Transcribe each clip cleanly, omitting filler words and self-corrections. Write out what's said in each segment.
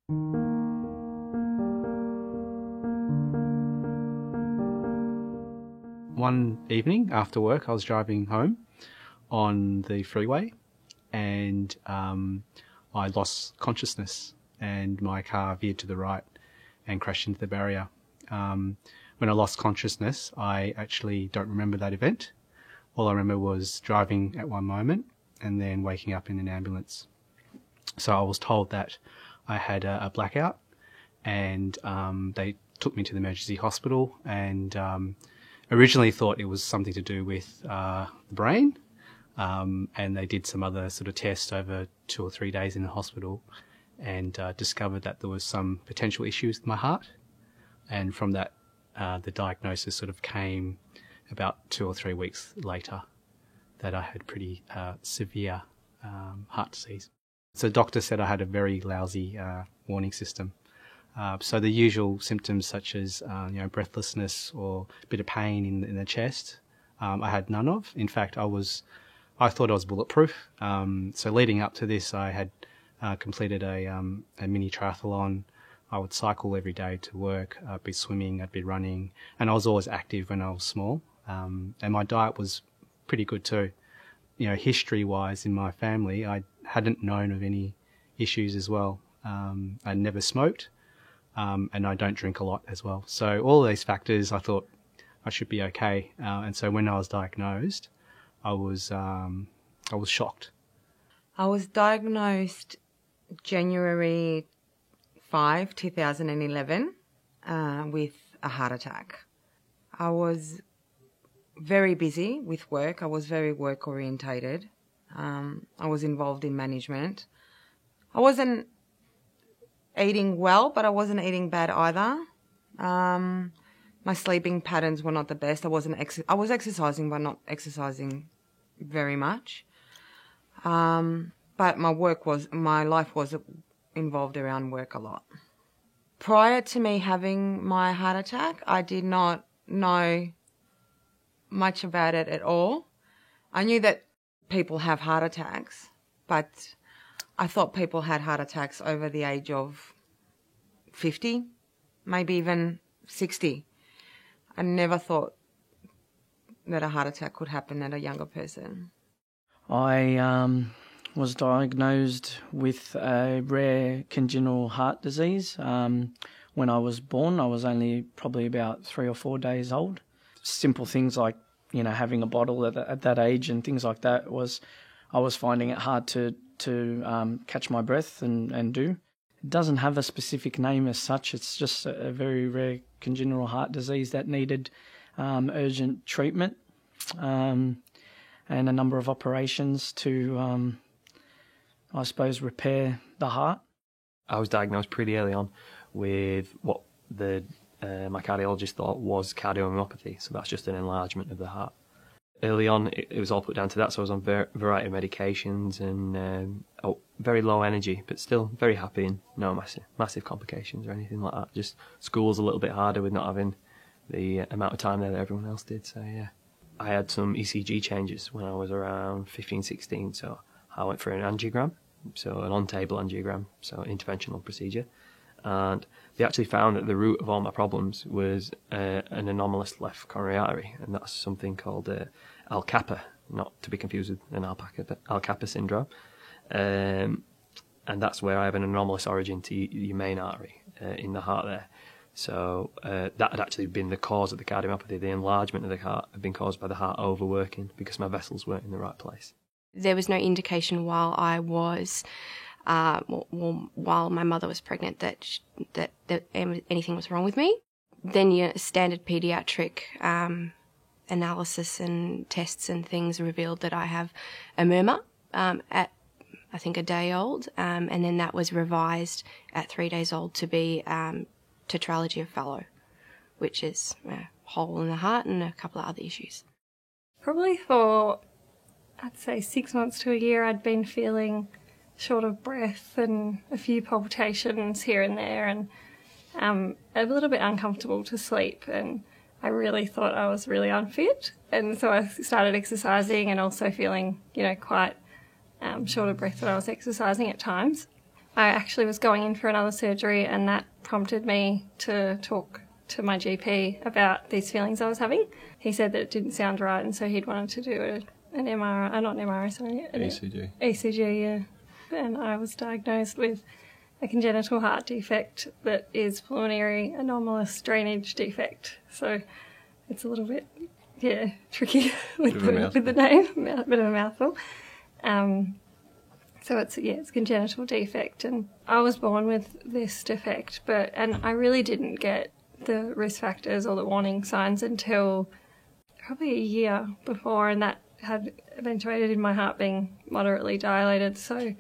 One evening after work, I was driving home on the freeway and I lost consciousness and my car veered to the right and crashed into the barrier. When I lost consciousness, I actually don't remember that event. All I remember was driving at one moment and then waking up in an ambulance. So I was told that I had a blackout and they took me to the emergency hospital and originally thought it was something to do with the brain, and they did some other sort of tests over 2 or 3 days in the hospital and discovered that there was some potential issues with my heart. And from that, the diagnosis sort of came about 2 or 3 weeks later that I had pretty severe heart disease. So the doctor said I had a very lousy warning system. So the usual symptoms such as breathlessness or a bit of pain in the chest, I had none of. In fact, I thought I was bulletproof. So leading up to this, I had completed a mini triathlon. I would cycle every day to work. I'd be swimming, I'd be running, and I was always active when I was small. And my diet was pretty good too. History-wise in my family, I hadn't known of any issues as well. I never smoked. And I don't drink a lot as well. So all of these factors, I thought I should be okay. And so when I was diagnosed, I was shocked. I was diagnosed January 5, 2011, with a heart attack. I was very busy with work. I was very work orientated. I was involved in management. I wasn't eating well, but I wasn't eating bad either. My sleeping patterns were not the best. I was exercising, but not exercising very much. But my life was involved around work a lot. Prior to me having my heart attack, I did not know much about it at all. I knew that people have heart attacks, but I thought people had heart attacks over the age of 50, maybe even 60. I never thought that a heart attack could happen at a younger person. I was diagnosed with a rare congenital heart disease. When I was born, I was only probably about 3 or 4 days old. Simple things like, having a bottle at that age and things like that I was finding it hard to catch my breath and do. It doesn't have a specific name as such. It's just a very rare congenital heart disease that needed urgent treatment and a number of operations to, repair the heart. I was diagnosed pretty early on with what my cardiologist thought was cardiomyopathy, so that's just an enlargement of the heart. Early on, it was all put down to that, so I was on a variety of medications and very low energy, but still very happy and no massive complications or anything like that. Just school's a little bit harder with not having the amount of time there that everyone else did, so yeah. I had some ECG changes when I was around 15, 16, so I went for an angiogram, so an on-table angiogram, so interventional procedure. And they actually found that the root of all my problems was an anomalous left coronary artery, and that's something called Al-Kappa, not to be confused with an alpaca, but Al-Kappa syndrome. And that's where I have an anomalous origin to your main artery in the heart there. So that had actually been the cause of the cardiomyopathy. The enlargement of the heart had been caused by the heart overworking because my vessels weren't in the right place. There was no indication while I was... while my mother was pregnant that anything was wrong with me. Then your standard paediatric analysis and tests and things revealed that I have a murmur at, I think, a day old, and then that was revised at 3 days old to be tetralogy of Fallot, which is a hole in the heart and a couple of other issues. Probably for, I'd say, 6 months to a year, I'd been feeling short of breath and a few palpitations here and there, and a little bit uncomfortable to sleep, and I really thought I was really unfit, and so I started exercising and also feeling, quite short of breath when I was exercising at times. I actually was going in for another surgery, and that prompted me to talk to my GP about these feelings I was having. He said that it didn't sound right, and so he'd wanted to do an MRI, not an MRI, sorry. ECG. ECG, yeah. And I was diagnosed with a congenital heart defect that is pulmonary anomalous drainage defect. So it's a little bit, tricky with the name, a bit of a mouthful. So it's a congenital defect, and I was born with this defect, and I really didn't get the risk factors or the warning signs until probably a year before, and that had eventuated in my heart being moderately dilated. So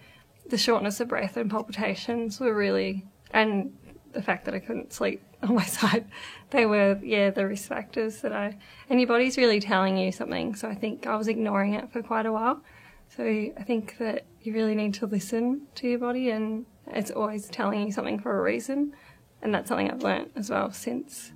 the shortness of breath and palpitations were really, and the fact that I couldn't sleep on my side, they were, the risk factors and your body's really telling you something. So I think I was ignoring it for quite a while. So I think that you really need to listen to your body, and it's always telling you something for a reason. And that's something I've learnt as well since.